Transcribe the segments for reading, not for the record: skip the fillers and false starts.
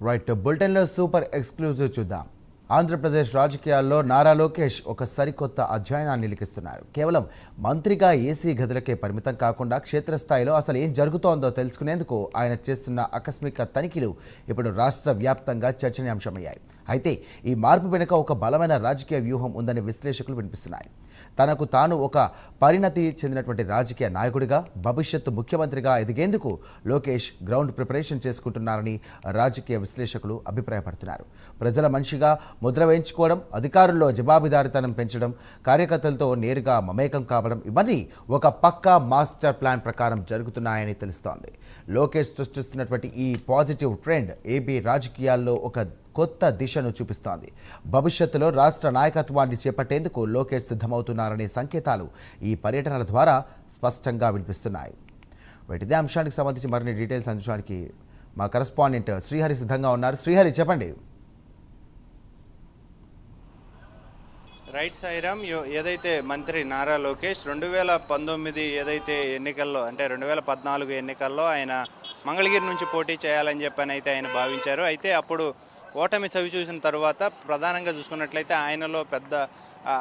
Right బులెటిన్లో super exclusive చూద్దాం. ఆంధ్రప్రదేశ్ రాజకీయాల్లో నారా లోకేష్ ఒక సరికొత్త అధ్యయనాన్ని లిఖిస్తున్నారు. కేవలం మంత్రిగా ఏసీ గదులకే పరిమితం కాకుండా క్షేత్రస్థాయిలో అసలు ఏం జరుగుతోందో తెలుసుకునేందుకు ఆయన చేస్తున్న ఆకస్మిక తనిఖీలు ఇప్పుడు రాష్ట్ర వ్యాప్తంగా చర్చనీయాంశమయ్యాయి. అయితే ఈ మార్పు వెనుక ఒక బలమైన రాజకీయ వ్యూహం ఉందని విశ్లేషకులు వినిపిస్తున్నాయి. తనకు తాను ఒక పరిణతి చెందినటువంటి రాజకీయ నాయకుడిగా, భవిష్యత్తు ముఖ్యమంత్రిగా ఎదిగేందుకు లోకేష్ గ్రౌండ్ ప్రిపరేషన్ చేసుకుంటున్నారని రాజకీయ విశ్లేషకులు అభిప్రాయపడుతున్నారు. ప్రజల మనిషిగా ముద్ర వేయించుకోవడం, అధికారుల్లో జవాబుదారీతనం పెంచడం, కార్యకర్తలతో నేరుగా మమేకం కావడం ఇవన్నీ ఒక పక్కా మాస్టర్ ప్లాన్ ప్రకారం జరుగుతున్నాయని తెలుస్తోంది. లోకేష్ సృష్టిస్తున్నటువంటి ఈ పాజిటివ్ ట్రెండ్ ఏపీ రాజకీయాల్లో ఒక కొత్త దిశను చూపిస్తోంది. భవిష్యత్తులో రాష్ట్ర నాయకత్వాన్ని చేపట్టేందుకు లోకేష్ సిద్ధమవుతున్నారనే సంకేతాలు ఈ పర్యటనల ద్వారా స్పష్టంగా వినిపిస్తున్నాయి. ఇదే అంశానికి సంబంధించి మరిన్ని డీటెయిల్స్ అందించడానికి మా కరెస్పాండెంట్ శ్రీహరి సిద్ధంగా ఉన్నారు. శ్రీహరి, చెప్పండి. రైట్ సాయిరామ్, ఏదైతే మంత్రి నారా లోకేష్ 2019 ఏదైతే ఎన్నికల్లో అంటే 2014 ఎన్నికల్లో ఆయన మంగళగిరి నుంచి పోటీ చేయాలని చెప్పని అయితే ఆయన భావించారు. అయితే అప్పుడు ఓటమి చవి చూసిన తర్వాత ప్రధానంగా చూసుకున్నట్లయితే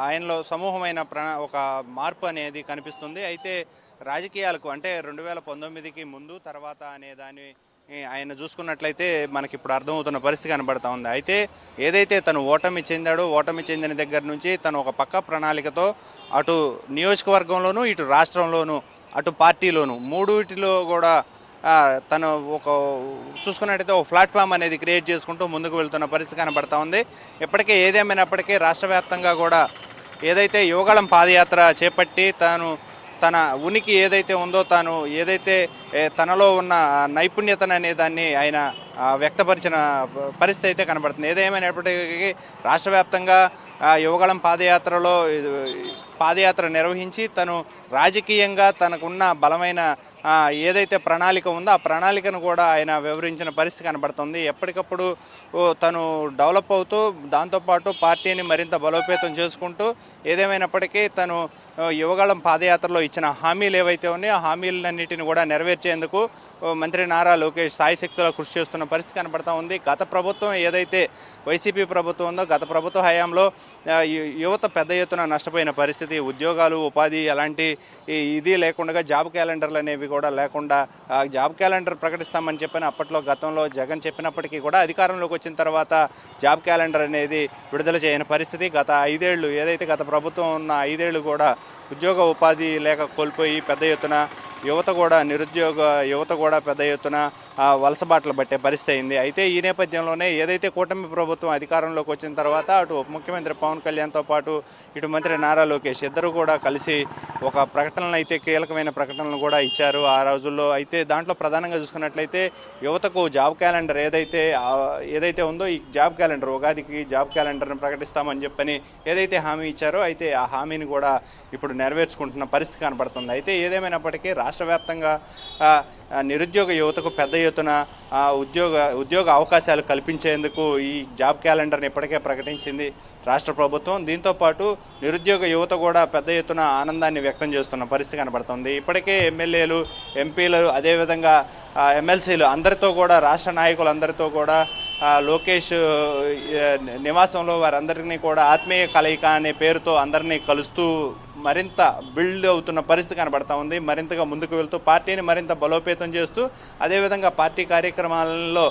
ఆయనలో సమూహమైన ఒక మార్పు అనేది కనిపిస్తుంది. అయితే రాజకీయాలకు అంటే 2019కి ముందు తర్వాత అనే దాన్ని ఆయన చూసుకున్నట్లయితే మనకి ఇప్పుడు అర్థమవుతున్న పరిస్థితి కనబడతా ఉంది. అయితే ఏదైతే తను ఓటమి చెందిన దగ్గర నుంచి తను ఒక పక్క ప్రణాళికతో అటు నియోజకవర్గంలోనూ, ఇటు రాష్ట్రంలోనూ, అటు పార్టీలోనూ మూడుటిలో కూడా తను చూసుకున్నట్టయితే ఒక ప్లాట్ఫామ్ అనేది క్రియేట్ చేసుకుంటూ ముందుకు వెళ్తున్న పరిస్థితి కనబడతా ఉంది. ఇప్పటికే ఏదేమైనప్పటికీ రాష్ట్ర వ్యాప్తంగా కూడా ఏదైతే యువగళం పాదయాత్ర చేపట్టి తన ఉనికి ఏదైతే ఉందో, తనలో ఉన్న నైపుణ్యతను అనే దాన్ని ఆయన వ్యక్తపరిచిన పరిస్థితి అయితే కనబడుతుంది. ఏదేమైనప్పటికీ రాష్ట్ర వ్యాప్తంగా యువగళం పాదయాత్ర నిర్వహించి తను రాజకీయంగా తనకున్న బలమైన ఏదైతే ప్రణాళిక ఉందో ఆ ప్రణాళికను కూడా ఆయన వివరించిన పరిస్థితి కనబడుతుంది. ఎప్పటికప్పుడు తను డెవలప్ అవుతూ దాంతోపాటు పార్టీని మరింత బలోపేతం చేసుకుంటూ ఏదేమైనప్పటికీ తను యువగళం పాదయాత్రలో ఇచ్చిన హామీలు ఏవైతే ఉన్నాయో ఆ హామీలన్నింటిని కూడా నెరవేర్చేందుకు మంత్రి నారా లోకేష్ సాయశక్తులా కృషి చేస్తున్న పరిస్థితి కనబడతా ఉంది. గత ప్రభుత్వం ఏదైతే వైసీపీ ప్రభుత్వం ఉందో, గత ప్రభుత్వ హయాంలో యువత పెద్ద ఎత్తున నష్టపోయిన పరిస్థితి, ఉద్యోగాలు, ఉపాధి అలాంటి ఇది లేకుండా జాబ్ క్యాలెండర్లు అనేవి కూడా లేకుండా జాబ్ క్యాలెండర్ ప్రకటిస్తామని చెప్పని అప్పట్లో గతంలో జగన్ చెప్పినప్పటికీ కూడా అధికారంలోకి వచ్చిన తర్వాత జాబ్ క్యాలెండర్ అనేది విడుదల చేయని పరిస్థితి. గత ప్రభుత్వం ఉన్న 5 ఏళ్ళు కూడా ఉద్యోగ ఉపాధి లేక కోల్పోయి పెద్ద ఎత్తున నిరుద్యోగ యువత కూడా పెద్ద ఎత్తున వలసబాటలు పట్టే పరిస్థితి అయింది. అయితే ఈ నేపథ్యంలోనే ఏదైతే కూటమి ప్రభుత్వం అధికారంలోకి వచ్చిన తర్వాత అటు ఉప ముఖ్యమంత్రి పవన్ కళ్యాణ్తో పాటు ఇటు మంత్రి నారా లోకేష్ ఇద్దరు కూడా కలిసి ఒక ప్రకటనలు అయితే కీలకమైన ప్రకటనలు కూడా ఇచ్చారు ఆ రోజుల్లో. అయితే దాంట్లో ప్రధానంగా చూసుకున్నట్లయితే యువతకు జాబ్ క్యాలెండర్ ఏదైతే ఉందో ఈ జాబ్ క్యాలెండర్ ఉగాదికి జాబ్ క్యాలెండర్ను ప్రకటిస్తామని చెప్పని ఏదైతే హామీ ఇచ్చారో అయితే ఆ హామీని కూడా ఇప్పుడు నెరవేర్చుకుంటున్న పరిస్థితి కనబడుతుంది. అయితే ఏదేమైనప్పటికీ రాష్ట్ర వ్యాప్తంగా నిరుద్యోగ యువతకు పెద్ద ఎత్తున ఉద్యోగ అవకాశాలు కల్పించేందుకు ఈ జాబ్ క్యాలెండర్ని ఇప్పటికే ప్రకటించింది రాష్ట్ర ప్రభుత్వం. దీంతోపాటు నిరుద్యోగ యువత కూడా పెద్ద ఎత్తున ఆనందాన్ని వ్యక్తం చేస్తున్న పరిస్థితి కనబడుతుంది. ఇప్పటికే ఎమ్మెల్యేలు, ఎంపీలు, అదేవిధంగా ఎమ్మెల్సీలు అందరితో కూడా రాష్ట్ర నాయకులందరితో కూడా లోకేష్ నివాసంలో వారందరినీ కూడా ఆత్మీయ కలయిక అనే పేరుతో అందరినీ కలుస్తూ మరింత బిల్డ్ అవుతున్న పరిస్థితి కనబడతా ఉంది. మరింతగా ముందుకు వెళ్తూ పార్టీని మరింత బలోపేతం చేస్తూ అదేవిధంగా పార్టీ కార్యక్రమాలలో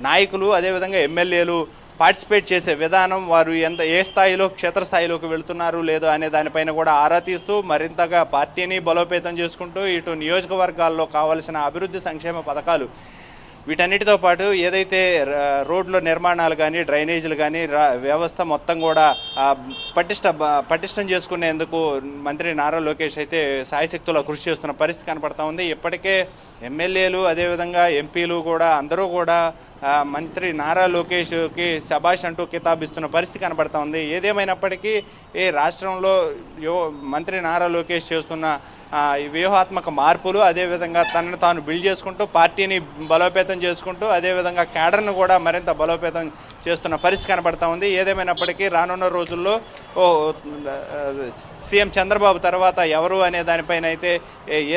నాయకులు అదేవిధంగా ఎమ్మెల్యేలు పార్టిసిపేట్ చేసే విధానం, వారు ఏ స్థాయిలో క్షేత్రస్థాయిలోకి వెళుతున్నారు లేదో అనే దానిపైన కూడా ఆరా తీస్తూ మరింతగా పార్టీని బలోపేతం చేసుకుంటూ ఇటు నియోజకవర్గాల్లో కావాల్సిన అభివృద్ధి సంక్షేమ పథకాలు వీటన్నిటితో పాటు ఏదైతే రోడ్ల నిర్మాణాలు కానీ డ్రైనేజీలు కానీ వ్యవస్థ మొత్తం కూడా పటిష్టం చేసుకునేందుకు మంత్రి నారా లోకేష్ అయితే సాయశక్తులా కృషి చేస్తున్న పరిస్థితి కనపడతా ఉంది. ఇప్పటికే ఎమ్మెల్యేలు అదేవిధంగా ఎంపీలు కూడా అందరూ కూడా మంత్రి నారా లోకేష్కి శబాష్ అంటూ కితాబిస్తున్న పరిస్థితి కనబడతా ఉంది. ఏదేమైనప్పటికీ ఈ రాష్ట్రంలో మంత్రి నారా లోకేష్ చేస్తున్న ఈ వ్యూహాత్మక మార్పులు, అదేవిధంగా తనను తాను బిల్డ్ చేసుకుంటూ పార్టీని బలోపేతం చేసుకుంటూ అదేవిధంగా క్యాడర్ను కూడా మరింత బలోపేతం చేస్తున్న పరిస్థితి కనబడతా ఉంది. ఏదేమైనప్పటికీ రానున్న రోజుల్లో సీఎం చంద్రబాబు తర్వాత ఎవరు అనే దానిపైన అయితే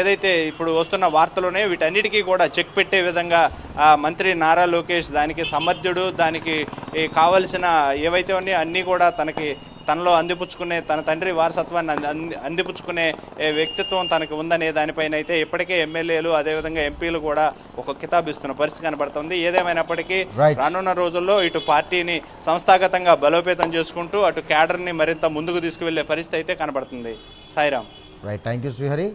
ఏదైతే ఇప్పుడు వస్తున్న వార్తలునే వీటన్నిటికీ కూడా చెక్ పెట్టే విధంగా మంత్రి నారా లోకేష్ దానికి సమర్థుడు, దానికి కావలసిన ఏవైతే ఉన్నాయో అన్నీ కూడా తనలో అందిపుచ్చుకునే, తన తండ్రి వారసత్వాన్ని అందిపుచ్చుకునే వ్యక్తిత్వం తనకు ఉందనే దానిపైన అయితే ఇప్పటికే ఎమ్మెల్యేలు అదేవిధంగా ఎంపీలు కూడా ఒక కితాబిస్తున్న పరిస్థితి కనబడుతుంది. ఏదేమైనప్పటికీ రానున్న రోజుల్లో ఇటు పార్టీని సంస్థాగతంగా బలోపేతం చేసుకుంటూ అటు క్యాడర్ని మరింత ముందుకు తీసుకువెళ్లే పరిస్థితి అయితే కనబడుతుంది. Sairam. Right, thank you Srihari.